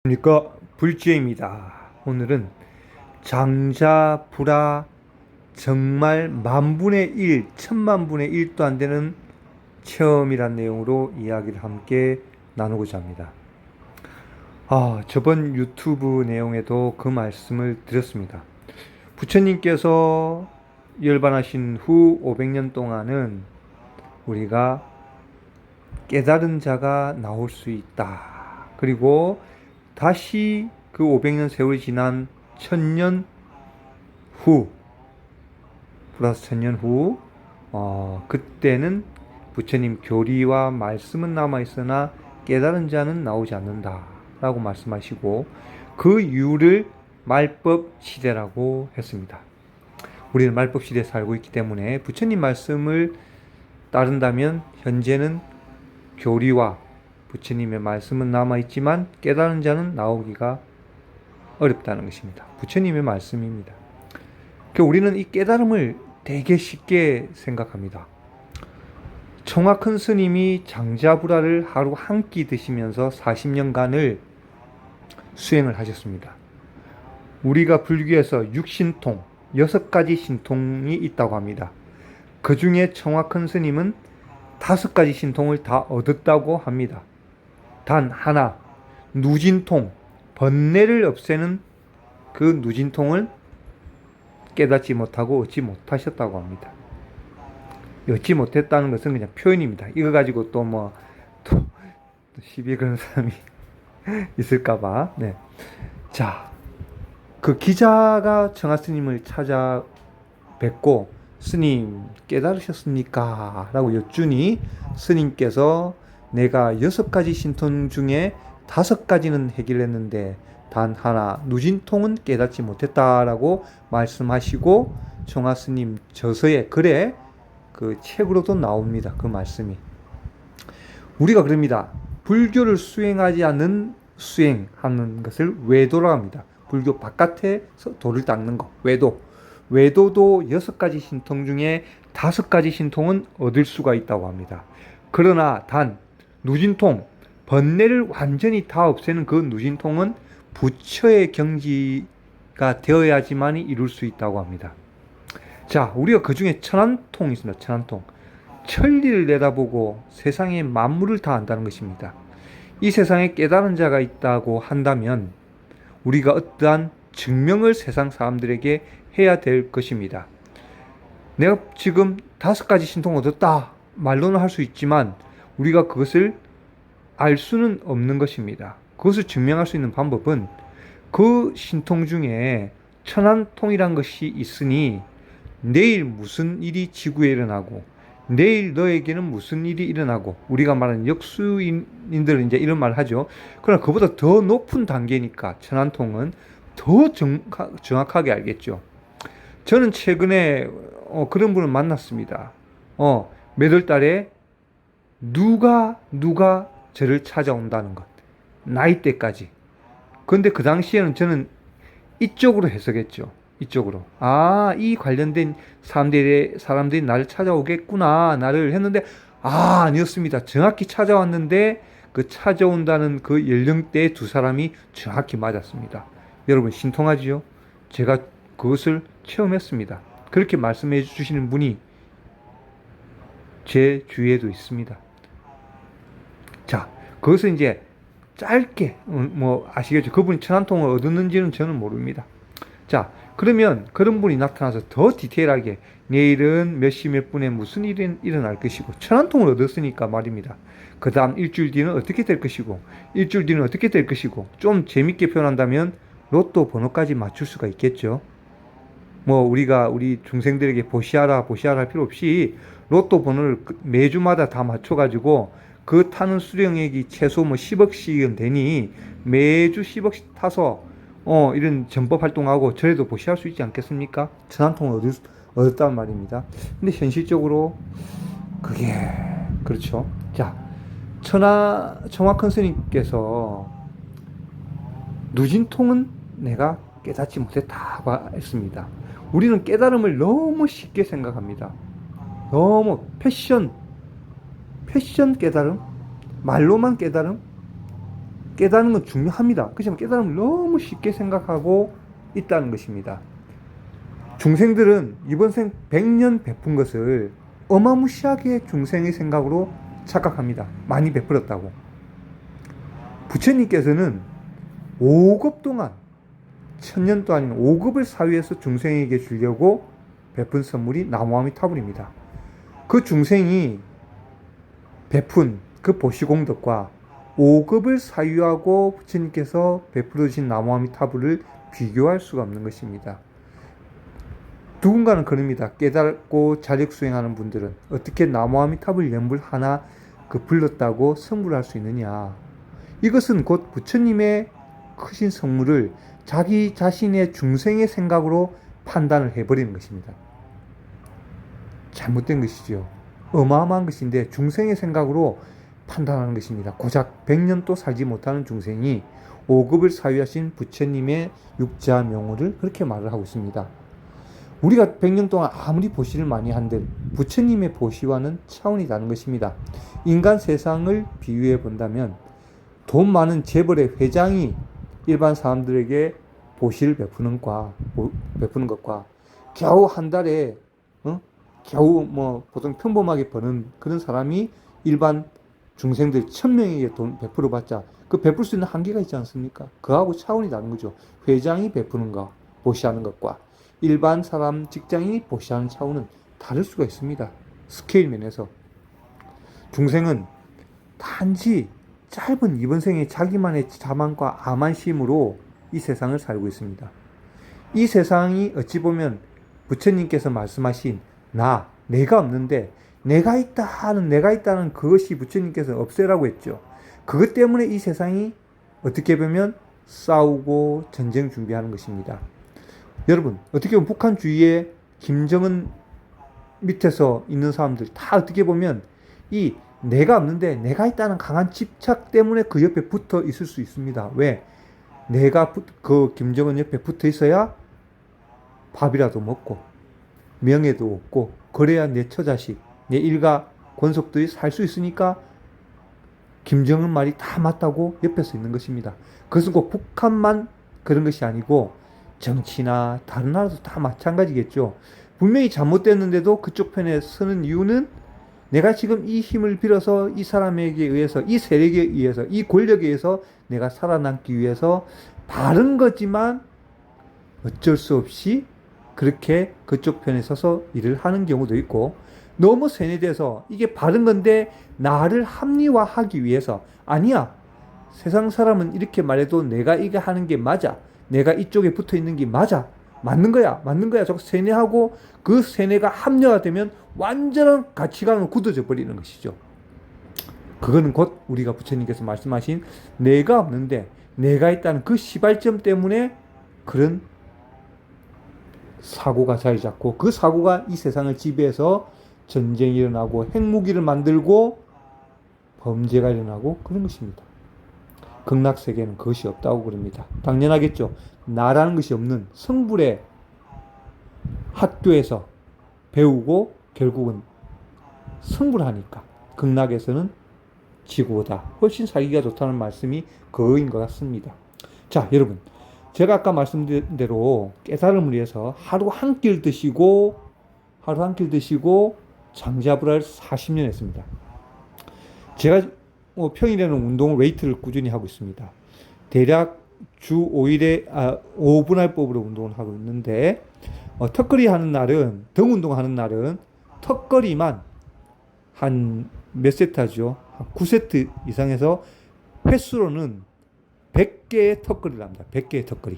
안녕하십니까, 불지혜입니다. 오늘은 장자불화, 정말 만분의 1, 천만분의 1도 안 되는 체험이란 내용으로 이야기를 함께 나누고자 합니다. 저번 유튜브 내용에도 그 말씀을 드렸습니다. 부처님께서 열반하신 후 500년 동안은 우리가 깨달은 자가 나올 수 있다. 그리고 다시 그 500년 세월이 지난 1000년 후, 플러스 1000년 후, 그때는 부처님 교리와 말씀은 남아있으나 깨달은 자는 나오지 않는다. 라고 말씀하시고, 그 이유를 말법 시대라고 했습니다. 우리는 말법 시대에 살고 있기 때문에 부처님 말씀을 따른다면 현재는 교리와 부처님의 말씀은 남아있지만 깨달은 자는 나오기가 어렵다는 것입니다. 부처님의 말씀입니다. 우리는 이 깨달음을 되게 쉽게 생각합니다. 청화큰 스님이 장자불화를 하루 한 끼 드시면서 40년간을 수행을 하셨습니다. 우리가 불교에서 육신통, 6가지 신통이 있다고 합니다. 그 중에 청화큰 스님은 5가지 신통을 다 얻었다고 합니다. 단 하나, 누진통, 번뇌를 없애는 그 누진통을 깨닫지 못하고 얻지 못하셨다고 합니다. 얻지 못했다는 것은 그냥 표현입니다. 이거 가지고 또 시비 거는 사람이 있을까봐. 네. 자, 그 기자가 청하 스님을 찾아뵙고 스님 깨달으셨습니까? 라고 여쭈니 스님께서 내가 6가지 신통 중에 5가지는 해결했는데 단 하나 누진통은 깨닫지 못했다라고 말씀하시고 청하 스님 저서의 글에 그 책으로도 나옵니다. 그 말씀이. 우리가 그럽니다. 불교를 수행하지 않는 수행하는 것을 외도라고 합니다. 불교 바깥에서 도를 닦는 것, 외도. 외도도 6가지 신통 중에 5가지 신통은 얻을 수가 있다고 합니다. 그러나 단 누진통, 번뇌를 완전히 다 없애는 그 누진통은 부처의 경지가 되어야지만이 이룰 수 있다고 합니다. 자, 우리가 그 중에 천안통이 있습니다. 천안통. 천리를 내다보고 세상의 만물을 다 안다는 것입니다. 이 세상에 깨달은 자가 있다고 한다면 우리가 어떠한 증명을 세상 사람들에게 해야 될 것입니다. 내가 지금 5가지 신통 얻었다 말로는 할 수 있지만 우리가 그것을 알 수는 없는 것입니다. 그것을 증명할 수 있는 방법은 그 신통 중에 천안통이란 것이 있으니 내일 무슨 일이 지구에 일어나고 내일 너에게는 무슨 일이 일어나고 우리가 말하는 역수인들은 이제 이런 말을 하죠. 그러나 그보다 더 높은 단계니까 천안통은 더 정확하게 알겠죠. 저는 최근에 그런 분을 만났습니다. 몇월 달에 누가 저를 찾아온다는 것. 나이대까지. 그런데 그 당시에는 저는 이쪽으로 해석했죠. 이쪽으로. 이 관련된 사람들이 나를 찾아오겠구나. 나를 했는데, 아니었습니다. 정확히 찾아왔는데, 그 찾아온다는 그 연령대의 두 사람이 정확히 맞았습니다. 여러분, 신통하지요? 제가 그것을 체험했습니다. 그렇게 말씀해 주시는 분이 제 주위에도 있습니다. 자, 그것은 이제 짧게, 아시겠죠? 그분이 천안통을 얻었는지는 저는 모릅니다. 자, 그러면 그런 분이 나타나서 더 디테일하게 내일은 몇 시 몇 분에 무슨 일이 일어날 것이고, 천안통을 얻었으니까 말입니다. 그 다음 일주일 뒤는 어떻게 될 것이고, 일주일 뒤는 어떻게 될 것이고, 좀 재밌게 표현한다면 로또 번호까지 맞출 수가 있겠죠. 우리가 우리 중생들에게 보시하라 할 필요 없이 로또 번호를 매주마다 다 맞춰가지고 그 타는 수령액이 최소 10억씩은 되니 매주 10억씩 타서 이런 전법 활동하고 저래도 보시할 수 있지 않겠습니까? 천안통을 얻었단 말입니다. 근데 현실적으로 그게 그렇죠. 자, 청화큰 스님께서 누진통은 내가 깨닫지 못했다고 했습니다. 우리는 깨달음을 너무 쉽게 생각합니다. 너무 패션 깨달음? 말로만 깨달음? 깨닫는 건 중요합니다. 그렇지만 깨달음을 너무 쉽게 생각하고 있다는 것입니다. 중생들은 이번 생 100년 베푼 것을 어마무시하게 중생의 생각으로 착각합니다. 많이 베풀었다고. 부처님께서는 5급 동안 1000년도 아닌 5급을 사유해서 중생에게 주려고 베푼 선물이 나무아미타불입니다. 그 중생이 베푼 그 보시功德과 5급을 사유하고 부처님께서 베풀어 주신 나무아미타불을 비교할 수가 없는 것입니다. 누군가는 그럽니다. 깨닫고 자력 수행하는 분들은 어떻게 나무아미타불 연불 하나 불렀다고 성불할 수 있느냐. 이것은 곧 부처님의 크신 성물을 자기 자신의 중생의 생각으로 판단을 해버리는 것입니다. 잘못된 것이죠. 어마어마한 것인데 중생의 생각으로 판단하는 것입니다. 고작 100년도 살지 못하는 중생이 5급을 사유하신 부처님의 육자 명호를 그렇게 말을 하고 있습니다. 우리가 100년 동안 아무리 보시를 많이 한들 부처님의 보시와는 차원이 다른 것입니다. 인간 세상을 비유해 본다면 돈 많은 재벌의 회장이 일반 사람들에게 보시를 베푸는 것과 겨우 한 달에 겨우 보통 평범하게 버는 그런 사람이 일반 중생들 1000명에게 돈 베풀어 봤자 그 베풀 수 있는 한계가 있지 않습니까? 그하고 차원이 다른 거죠. 회장이 베푸는 것, 보시하는 것과 일반 사람 직장인이 보시하는 차원은 다를 수가 있습니다. 스케일 면에서. 중생은 단지 짧은 이번 생에 자기만의 자만과 아만심으로 이 세상을 살고 있습니다. 이 세상이 어찌 보면 부처님께서 말씀하신 내가 없는데 내가 있다는 그것이 부처님께서 없애라고 했죠. 그것 때문에 이 세상이 어떻게 보면 싸우고 전쟁 준비하는 것입니다. 여러분, 어떻게 보면 북한 주위에 김정은 밑에서 있는 사람들 다 어떻게 보면 이 내가 없는데 내가 있다는 강한 집착 때문에 그 옆에 붙어 있을 수 있습니다. 왜? 내가 그 김정은 옆에 붙어 있어야 밥이라도 먹고 명예도 얻고 그래야 내 처자식, 내 일가 권속들이 살 수 있으니까 김정은 말이 다 맞다고 옆에서 있는 것입니다. 그것은 꼭 북한만 그런 것이 아니고 정치나 다른 나라도 다 마찬가지겠죠. 분명히 잘못됐는데도 그쪽 편에 서는 이유는 내가 지금 이 힘을 빌어서 이 사람에게 의해서, 이 세력에 의해서, 이 권력에 의해서 내가 살아남기 위해서 바른 거지만 어쩔 수 없이 그렇게 그쪽 편에 서서 일을 하는 경우도 있고, 너무 세뇌돼서 이게 바른 건데 나를 합리화하기 위해서, 아니야, 세상 사람은 이렇게 말해도 내가 이거 하는 게 맞아, 내가 이쪽에 붙어 있는 게 맞는 거야 자꾸 세뇌하고 그 세뇌가 합리화되면 완전한 가치관으로 굳어져 버리는 것이죠. 그거는 곧 우리가 부처님께서 말씀하신 내가 없는데 내가 있다는 그 시발점 때문에 그런 사고가 자리 잡고, 그 사고가 이 세상을 지배해서 전쟁이 일어나고 핵무기를 만들고 범죄가 일어나고 그런 것입니다. 극락세계는 그것이 없다고 그럽니다. 당연하겠죠. 나라는 것이 없는 성불의 학교에서 배우고 결국은 성불하니까 극락에서는 지구보다 훨씬 살기가 좋다는 말씀이 그거인 것 같습니다. 자, 여러분, 제가 아까 말씀드린 대로 깨달음을 위해서 하루 한 끼를 드시고 장자불알 40년 했습니다. 제가 평일에는 운동을 웨이트를 꾸준히 하고 있습니다. 대략 주 5일에 5분할법으로 운동을 하고 있는데, 턱걸이 하는 날은, 등 운동하는 날은 턱걸이만 한 몇 세트 하죠? 한 9세트 이상해서 횟수로는 100개의 턱걸이를 합니다. 100개의 턱걸이.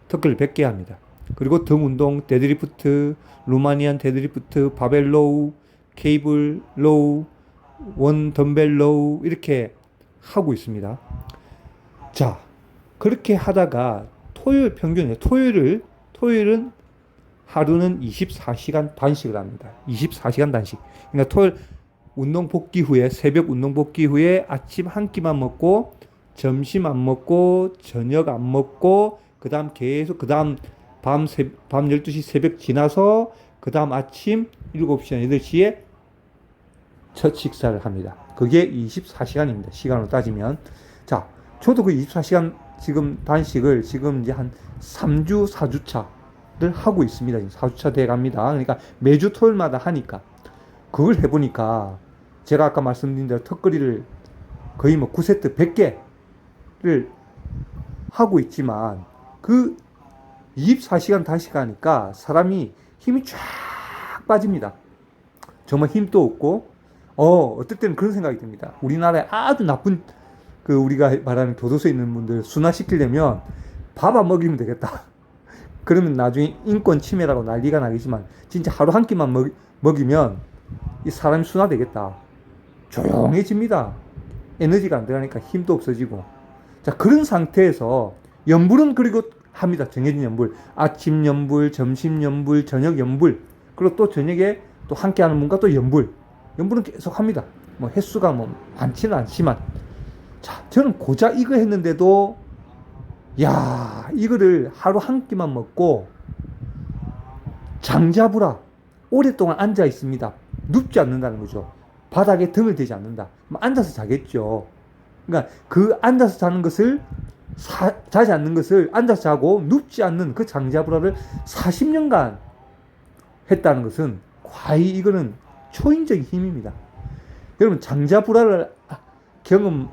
턱걸이 100개 합니다. 그리고 등 운동, 데드리프트, 루마니안 데드리프트, 바벨 로우, 케이블 로우, 원 덤벨 로우 이렇게 하고 있습니다. 자, 그렇게 하다가 토요일은 하루는 24시간 단식을 합니다. 24시간 단식. 그러니까 토요일 운동 복귀 후에, 새벽 운동 복귀 후에 아침 한 끼만 먹고, 점심 안 먹고, 저녁 안 먹고, 그 다음 계속, 그 다음 밤 12시 새벽 지나서, 그 다음 아침 7시나 8시에 첫 식사를 합니다. 그게 24시간입니다. 시간으로 따지면. 자, 저도 그 24시간 지금 단식을 지금 이제 한 3주, 4주차를 하고 있습니다. 4주차 돼 갑니다. 그러니까 매주 토요일마다 하니까. 그걸 해보니까 제가 아까 말씀드린 대로 턱걸이를 거의 뭐 9세트 100개를 하고 있지만 그 24시간 단식 하니까 사람이 힘이 쫙 빠집니다. 정말 힘도 없고, 어떨 때는 그런 생각이 듭니다. 우리나라에 아주 나쁜, 그 우리가 말하는 교도소에 있는 분들 순화시키려면 밥 안 먹이면 되겠다. 그러면 나중에 인권 침해라고 난리가 나겠지만, 진짜 하루 한 끼만 먹이면 이 사람이 순화되겠다. 조용해집니다. 에너지가 안 들어가니까 힘도 없어지고. 자, 그런 상태에서 염불은 그리고 합니다. 정해진 염불. 아침 염불, 점심 염불, 저녁 염불. 그리고 또 저녁에 또 함께 하는 분과 또 염불. 염불은 계속 합니다. 뭐 횟수가 뭐 많지는 않지만. 자, 저는 고작 이거 했는데도, 야, 이거를 하루 한 끼만 먹고 장자부라 오랫동안 앉아 있습니다. 눕지 않는다는 거죠. 바닥에 등을 대지 않는다. 앉아서 자겠죠. 그러니까 그 앉아서 자는 것을 자지 않는 것을 앉아서 자고 눕지 않는 그 장자부라를 40년간 했다는 것은 과히 이거는 초인적인 힘입니다. 여러분 장자부라를 경험해보고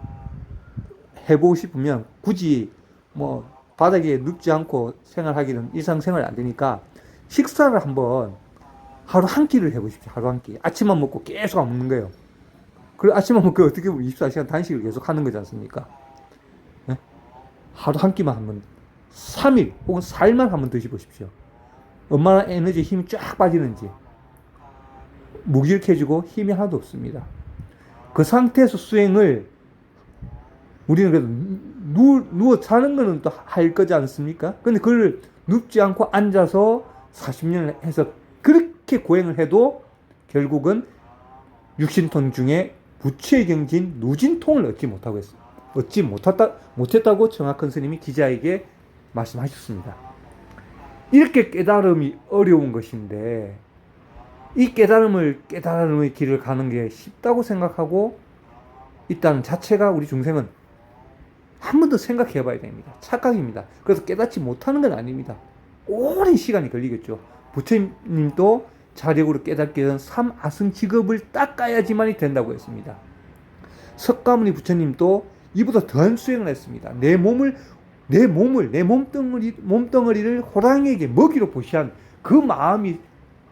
싶으면 굳이 뭐 바닥에 눕지 않고 생활하기는 일상생활이 안 되니까 식사를 한번 하루 한 끼를 해보십시오. 하루 한 끼. 아침만 먹고 계속 안 먹는 거예요. 그리고 아침만 먹고 어떻게 보면 24시간 단식을 계속 하는 거지 않습니까? 네? 하루 한 끼만 한번 3일 혹은 4일만 한번 드셔보십시오. 얼마나 에너지 힘이 쫙 빠지는지. 무기력해지고 힘이 하나도 없습니다. 그 상태에서 수행을 우리는 그래도 누워 자는 거는 또 할 거지 않습니까? 근데 그걸 눕지 않고 앉아서 40년을 해서 그렇게 고행을 해도 결국은 육신통 중에 부처의 경지인 누진통을 얻지 못했다고 정확한 스님이 기자에게 말씀하셨습니다. 이렇게 깨달음이 어려운 것인데 이 깨달음의 길을 가는 게 쉽다고 생각하고 있다는 자체가 우리 중생은 한 번 더 생각해 봐야 됩니다. 착각입니다. 그래서 깨닫지 못하는 건 아닙니다. 오랜 시간이 걸리겠죠. 부처님도 자력으로 깨닫게 된 3아승 직업을 닦아야지만이 된다고 했습니다. 석가모니 부처님도 이보다 더한 수행을 했습니다. 내 몸뚱어리를 호랑이에게 먹이로 보시한 그 마음이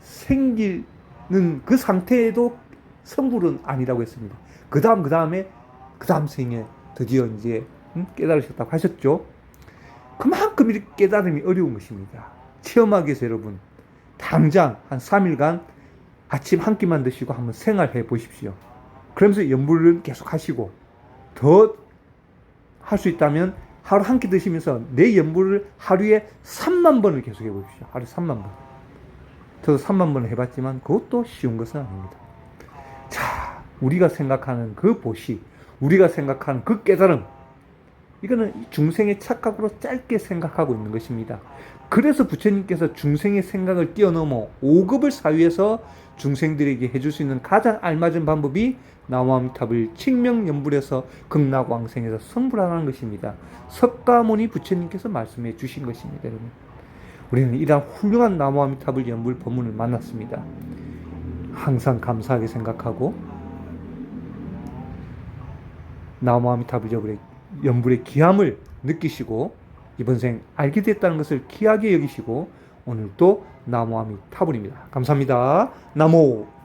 생기는 그 상태에도 성불은 아니라고 했습니다. 그 다음 생에 드디어 이제 깨달으셨다고 하셨죠. 그만큼 이렇게 깨달음이 어려운 것입니다. 체험하기 위해서 여러분 당장 한 3일간 아침 한 끼만 드시고 한번 생활해 보십시오. 그러면서 염불을 계속 하시고 더 할 수 있다면 하루 한 끼 드시면서 내 염불을 하루에 3만 번을 계속 해보십시오. 하루 3만 번. 저도 3만 번을 해봤지만 그것도 쉬운 것은 아닙니다. 자, 우리가 생각하는 그 보시, 우리가 생각하는 그 깨달음, 이거는 중생의 착각으로 짧게 생각하고 있는 것입니다. 그래서 부처님께서 중생의 생각을 뛰어넘어 5급을 사유해서 중생들에게 해줄 수 있는 가장 알맞은 방법이 나무아미탑을 칭명연불해서 극락왕생에서 성불하라는 것입니다. 석가모니 부처님께서 말씀해 주신 것입니다. 여러분, 우리는 이러한 훌륭한 나무아미탑을 연불 법문을 만났습니다. 항상 감사하게 생각하고 나무아미탑을 연불의 귀함을 느끼시고 이번 생 알게 됐다는 것을 귀하게 여기시고 오늘도 나무아미타불입니다. 감사합니다. 나무아미따바.